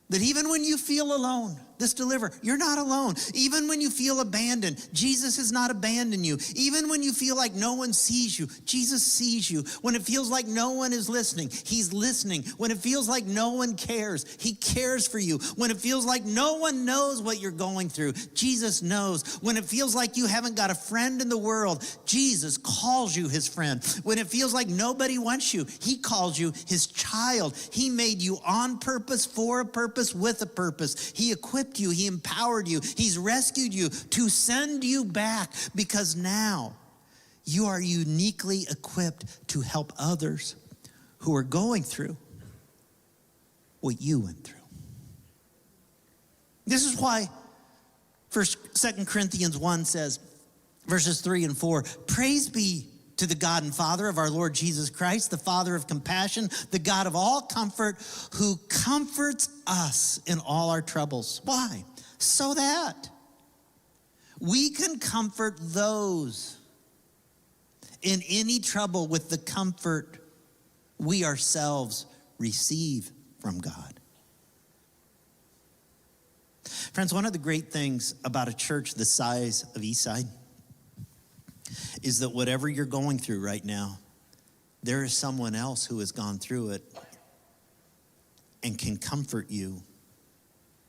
that even when you feel alone, this deliverer, you're not alone. Even when you feel abandoned, Jesus has not abandoned you. Even when you feel like no one sees you, Jesus sees you. When it feels like no one is listening, he's listening. When it feels like no one cares, he cares for you. When it feels like no one knows what you're going through, Jesus knows. When it feels like you haven't got a friend in the world, Jesus calls you his friend. When it feels like nobody wants you, he calls you his child. He made you on purpose, for a purpose, with a purpose. He equipped you, he empowered you, he's rescued you to send you back because now you are uniquely equipped to help others who are going through what you went through. This is why 2 Corinthians 1 says, verses 3 and 4, praise be to the God and Father of our Lord Jesus Christ, the Father of compassion, the God of all comfort, who comforts us in all our troubles. Why? So that we can comfort those in any trouble with the comfort we ourselves receive from God. Friends, one of the great things about a church the size of Eastside is that whatever you're going through right now, there is someone else who has gone through it and can comfort you,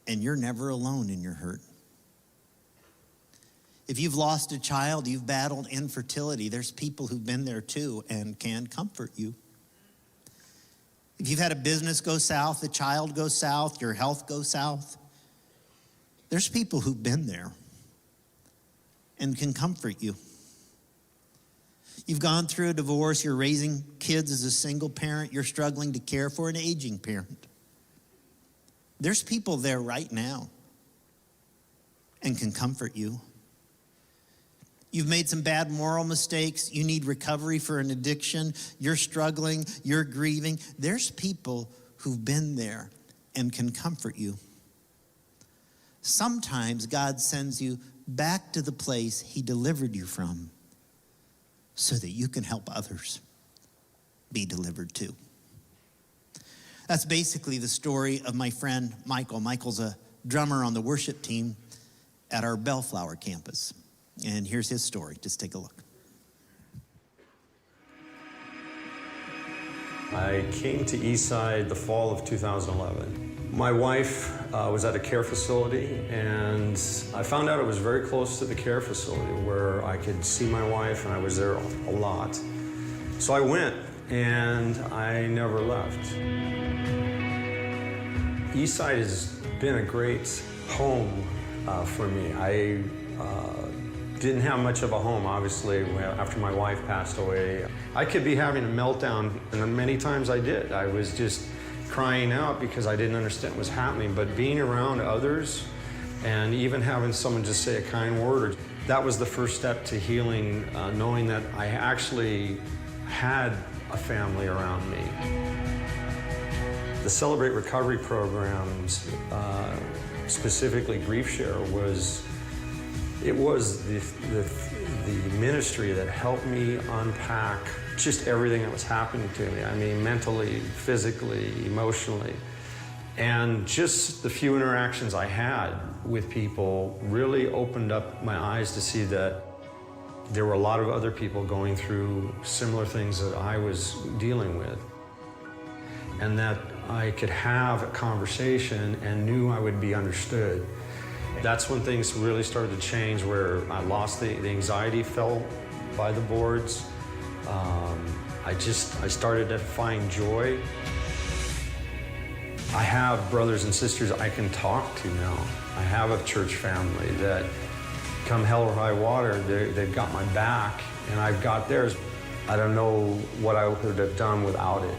and you're never alone in your hurt. If you've lost a child, you've battled infertility, there's people who've been there too and can comfort you. If you've had a business go south, a child goes south, your health goes south, there's people who've been there and can comfort you. You've gone through a divorce, you're raising kids as a single parent, you're struggling to care for an aging parent. There's people there right now and can comfort you. You've made some bad moral mistakes, you need recovery for an addiction, you're struggling, you're grieving. There's people who've been there and can comfort you. Sometimes God sends you back to the place he delivered you from, so that you can help others be delivered too. That's basically the story of my friend Michael. Michael's a drummer on the worship team at our Bellflower campus. And here's his story. Just take a look.
I came to Eastside the fall of 2011. My wife was at a care facility, and I found out it was very close to the care facility where I could see my wife, and I was there a lot. So I went, and I never left. Eastside has been a great home for me. I didn't have much of a home, obviously, after my wife passed away. I could be having a meltdown, and many times I did. I was just crying out because I didn't understand what was happening, but being around others and even having someone just say a kind word, that was the first step to healing, knowing that I actually had a family around me. The Celebrate Recovery programs, specifically Grief Share, was the ministry that helped me unpack just everything that was happening to me. I mean, mentally, physically, emotionally. And just the few interactions I had with people really opened up my eyes to see that there were a lot of other people going through similar things that I was dealing with. And that I could have a conversation and knew I would be understood. That's when things really started to change, where I lost the anxiety, fell by the boards. I started to find joy. I have brothers and sisters I can talk to now. I have a church family that, come hell or high water, they've got my back, and I've got theirs. I don't know what I would have done without it.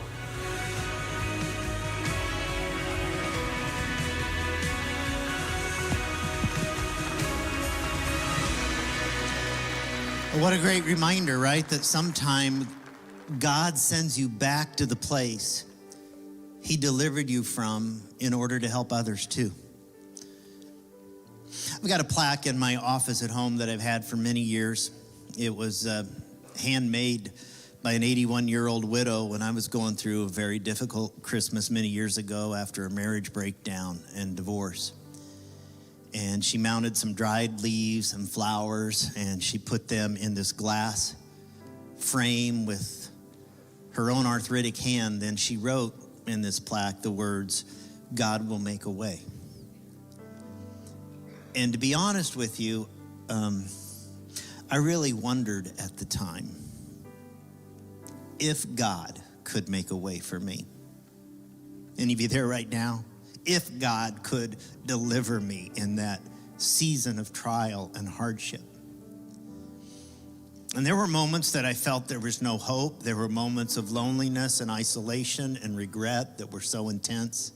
What a great reminder, right? That sometime God sends you back to the place He delivered you from in order to help others too. I've got a plaque in my office at home that I've had for many years. It was handmade by an 81-year-old widow when I was going through a very difficult Christmas many years ago after a marriage breakdown and divorce. And she mounted some dried leaves and flowers, and she put them in this glass frame with her own arthritic hand. Then she wrote in this plaque the words, "God will make a way." And to be honest with you, I really wondered at the time if God could make a way for me. Any of you there right now? If God could deliver me in that season of trial and hardship. And there were moments that I felt there was no hope. There were moments of loneliness and isolation and regret that were so intense.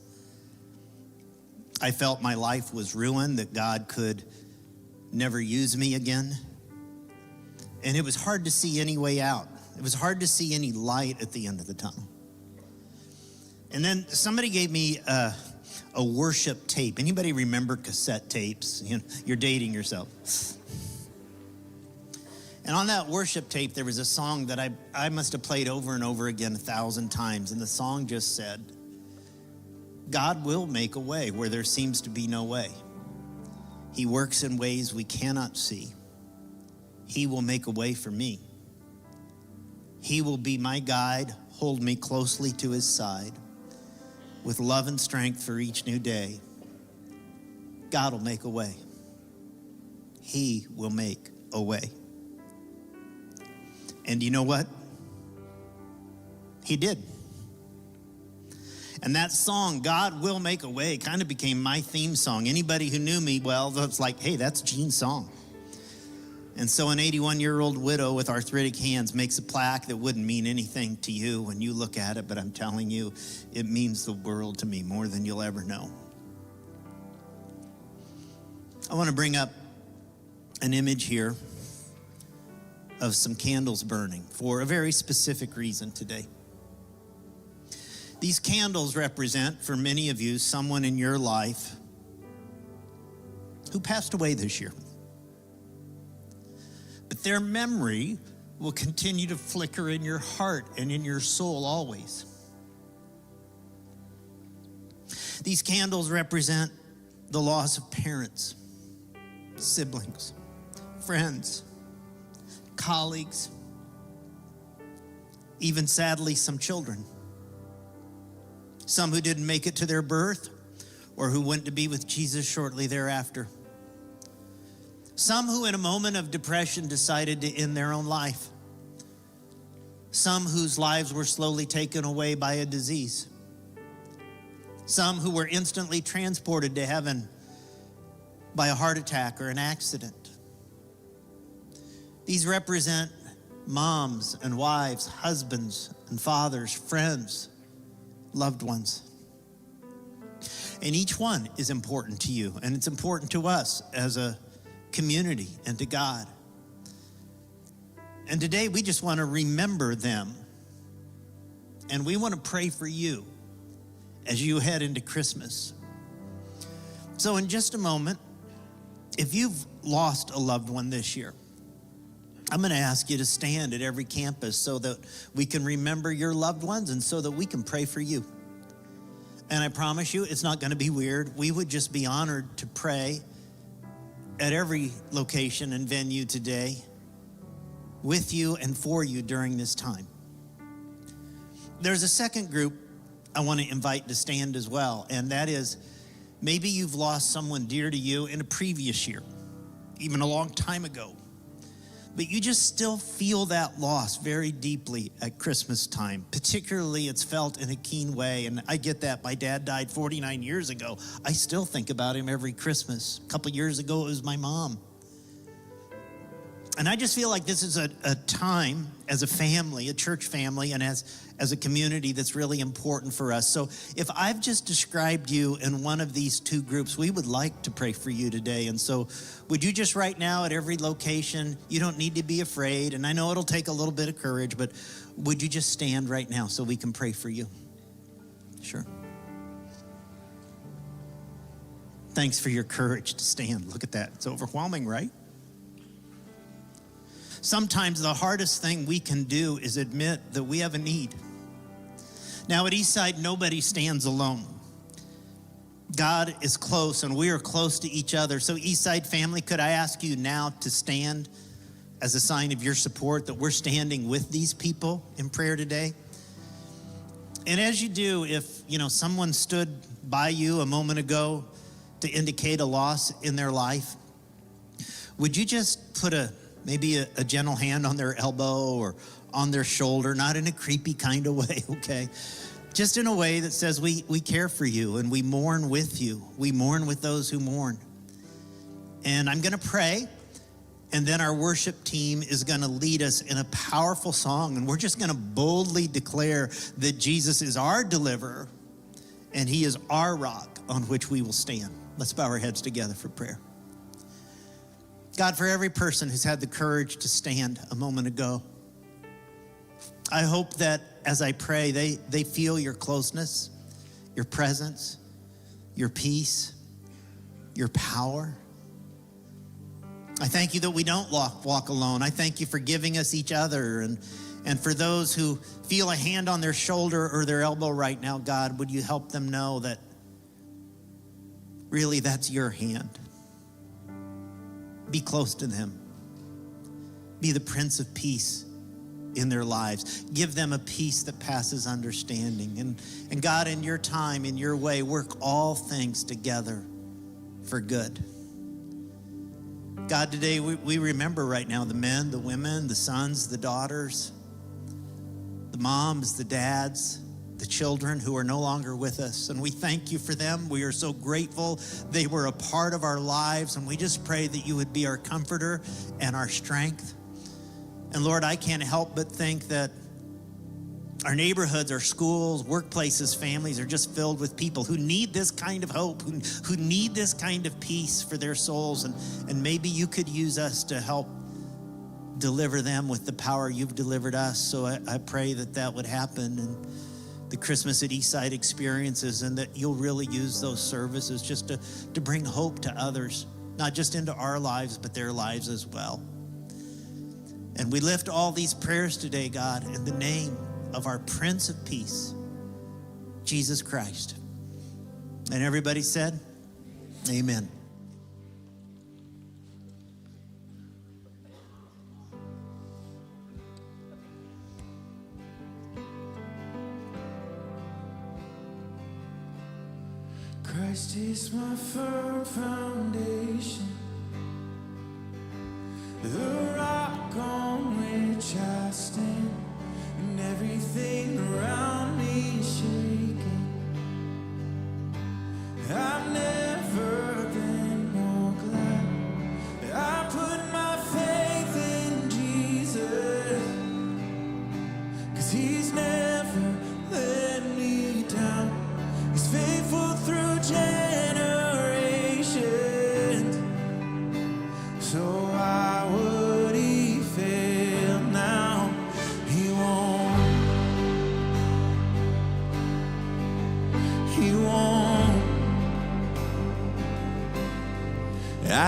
I felt my life was ruined, that God could never use me again. And it was hard to see any way out. It was hard to see any light at the end of the tunnel. And then somebody gave me a worship tape. Anybody remember cassette tapes? You know, you're dating yourself. And on that worship tape, there was a song that I must have played over and over again 1,000 times. And the song just said, God will make a way where there seems to be no way. He works in ways we cannot see. He will make a way for me. He will be my guide, hold me closely to his side. With love and strength for each new day, God will make a way. He will make a way. And you know what? He did. And that song, God Will Make a Way, kind of became my theme song. Anybody who knew me well, it's like, hey, that's Gene's song. And so an 81-year-old widow with arthritic hands makes a plaque that wouldn't mean anything to you when you look at it, but I'm telling you, it means the world to me, more than you'll ever know. I want to bring up an image here of some candles burning for a very specific reason today. These candles represent, for many of you, someone in your life who passed away this year. But their memory will continue to flicker in your heart and in your soul always. These candles represent the loss of parents, siblings, friends, colleagues, even sadly some children. Some who didn't make it to their birth or who went to be with Jesus shortly thereafter. Some who in a moment of depression decided to end their own life. Some whose lives were slowly taken away by a disease. Some who were instantly transported to heaven by a heart attack or an accident. These represent moms and wives, husbands and fathers, friends, loved ones. And each one is important to you, and it's important to us as a community and to God. And today we just want to remember them, and we want to pray for you as you head into Christmas. So in just a moment, if you've lost a loved one this year, I'm going to ask you to stand at every campus so that we can remember your loved ones and so that we can pray for you. And I promise you, it's not going to be weird. We would just be honored to pray at every location and venue today with you and for you during this time. There's a second group I want to invite to stand as well, and that is maybe you've lost someone dear to you in a previous year, even a long time ago. But you just still feel that loss very deeply at Christmas time. Particularly, it's felt in a keen way. And I get that. My dad died 49 years ago. I still think about him every Christmas. A couple years ago, it was my mom. And I just feel like this is a time as a family, a church family, and as a community that's really important for us. So if I've just described you in one of these two groups, we would like to pray for you today. And so would you just right now at every location, you don't need to be afraid. And I know it'll take a little bit of courage, but would you just stand right now so we can pray for you? Sure. Thanks for your courage to stand. Look at that. It's overwhelming, right? Sometimes the hardest thing we can do is admit that we have a need. Now at Eastside, nobody stands alone. God is close and we are close to each other. So Eastside family, could I ask you now to stand as a sign of your support that we're standing with these people in prayer today? And as you do, if someone stood by you a moment ago to indicate a loss in their life, would you just put maybe a gentle hand on their elbow or on their shoulder, not in a creepy kind of way, okay? Just in a way that says we care for you and we mourn with you. We mourn with those who mourn. And I'm gonna pray, and then our worship team is gonna lead us in a powerful song, and we're just gonna boldly declare that Jesus is our deliverer and he is our rock on which we will stand. Let's bow our heads together for prayer. God, for every person who's had the courage to stand a moment ago, I hope that as I pray, they feel your closeness, your presence, your peace, your power. I thank you that we don't walk alone. I thank you for giving us each other. And for those who feel a hand on their shoulder or their elbow right now, God, would you help them know that really that's your hand. Be close to them. Be the Prince of Peace in their lives. Give them a peace that passes understanding. And God, in your time, in your way, work all things together for good. God, today we remember right now the men, the women, the sons, the daughters, the moms, the dads, the children who are no longer with us. And we thank you for them. We are so grateful they were a part of our lives. And we just pray that you would be our comforter and our strength. And Lord, I can't help but think that our neighborhoods, our schools, workplaces, families are just filled with people who need this kind of hope, who need this kind of peace for their souls. And maybe you could use us to help deliver them with the power you've delivered us. So I pray that would happen. And the Christmas at Eastside experiences, and that you'll really use those services just to bring hope to others, not just into our lives, but their lives as well. And we lift all these prayers today, God, in the name of our Prince of Peace, Jesus Christ. And everybody said, amen.
Christ is my firm foundation, the rock on which I stand, and everything around me is shaking. I've never been more glad that I put my faith in Jesus, 'cause he's never let me down. He's faithful through generations. So why would he fail now? He won't.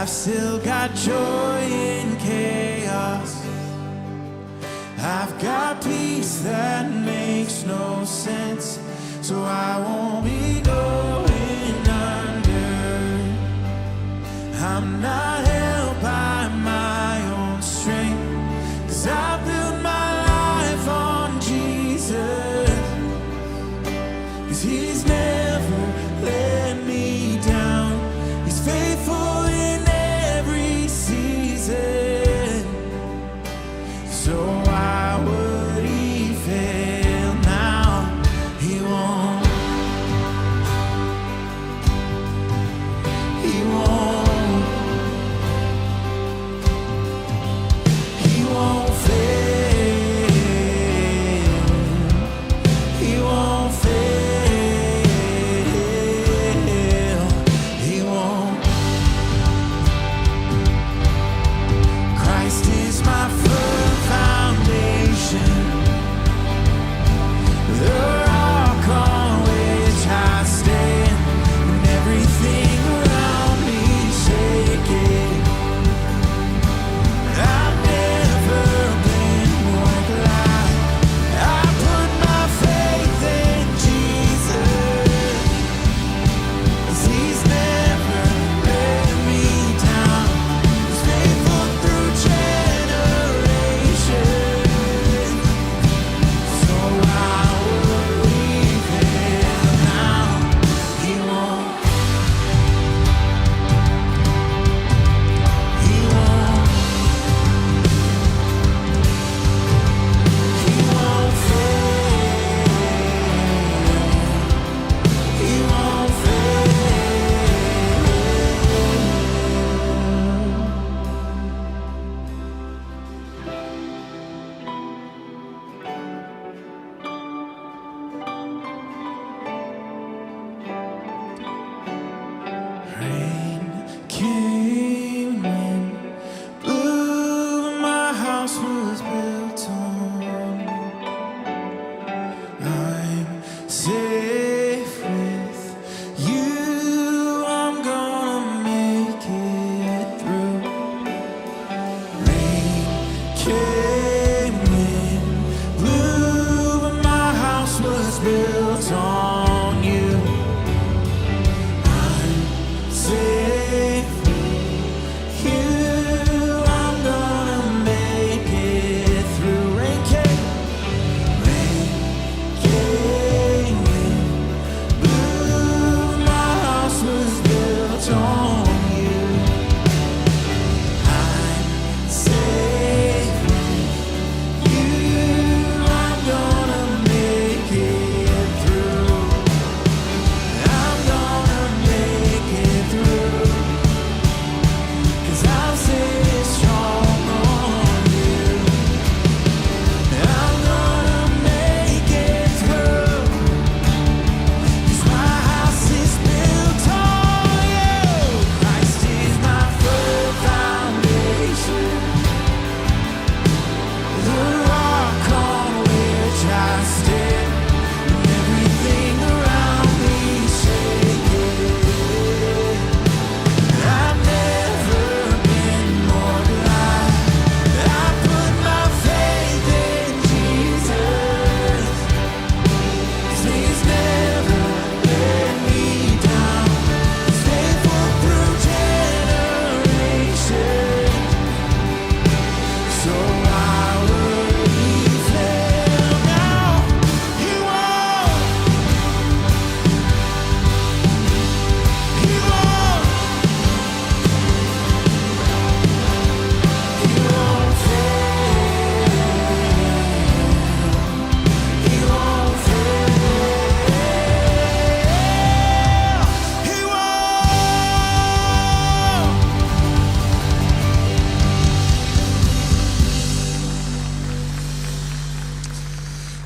I've still got joy in chaos. I've got peace that makes no sense, so I won't be going under. I'm not held by my own strength, 'cause I built my life on Jesus. 'Cause he's never let me down. He's faithful in every season. So why would he fail now? He won't. He won't. He won't fail. He won't fail. He won't. Christ is my firm foundation, the rock on which I stand, when everything around me is shaking. I've never been more glad I put my faith in Jesus, 'cause he's never let me down. He's faithful through generations. So why would we fail now? He won't. He won't. He won't fail. He won't fail. Rain came and blew, my house was built on. I'm safe with you, I'm gonna make it through. Rain came and blew, but my house was built on you. I'm safe with you, I'm gonna make it through. Rain came and blew, my house was built on you. I'm safe with you, I'm gonna make it through. I'm gonna make it through, 'cause I'm sitting strong on you. I'm gonna make it through, 'cause my house is built on you. Christ is my firm foundation, the rock on which I stand, when everything around me is shaking. I've never been more glad that I put my faith in Jesus, 'cause he's never let me down. He's faithful through generations. So why would he fail now? He won't. He won't. He won't fail. He won't fail. He won't.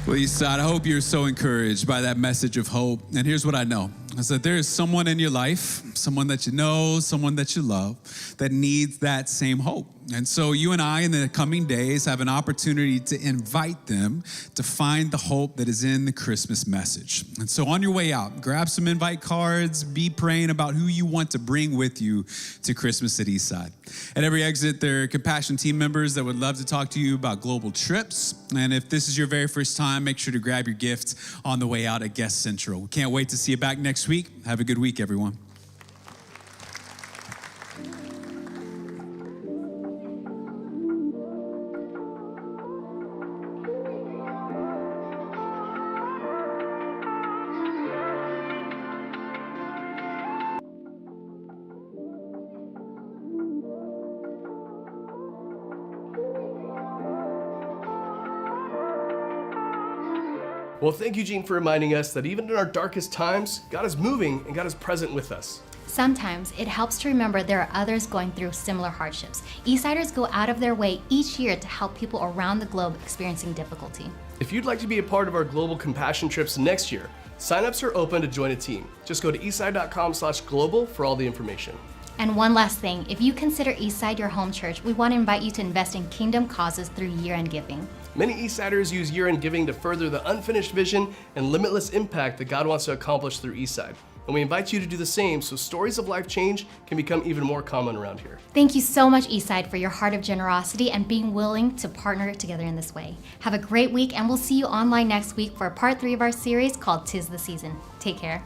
Well, Eastside, I hope you're so encouraged by that message of hope. And here's what I know. Is that there is someone in your life, someone that you know, someone that you love, that needs that same hope. And so you and I in the coming days have an opportunity to invite them to find the hope that is in the Christmas message. And so on your way out, grab some invite cards, be praying about who you want to bring with you to Christmas at Eastside. At every exit, there are Compassion team members that would love to talk to you about global trips. And if this is your very first time, make sure to grab your gift on the way out at Guest Central. We can't wait to see you back next week. Have a good week, everyone.
Well, thank you, Gene, for reminding us that even in our darkest times, God is moving and God is present with us.
Sometimes it helps to remember there are others going through similar hardships. Eastsiders go out of their way each year to help people around the globe experiencing difficulty.
If you'd like to be a part of our global compassion trips next year, signups are open to join a team. Just go to eastside.com/global for all the information.
And one last thing, if you consider Eastside your home church, we want to invite you to invest in kingdom causes through year-end giving.
Many Eastsiders use year-end giving to further the unfinished vision and limitless impact that God wants to accomplish through Eastside. And we invite you to do the same so stories of life change can become even more common around here.
Thank you so much, Eastside, for your heart of generosity and being willing to partner together in this way. Have a great week, and we'll see you online next week for part 3 of our series called 'Tis the Season. Take care.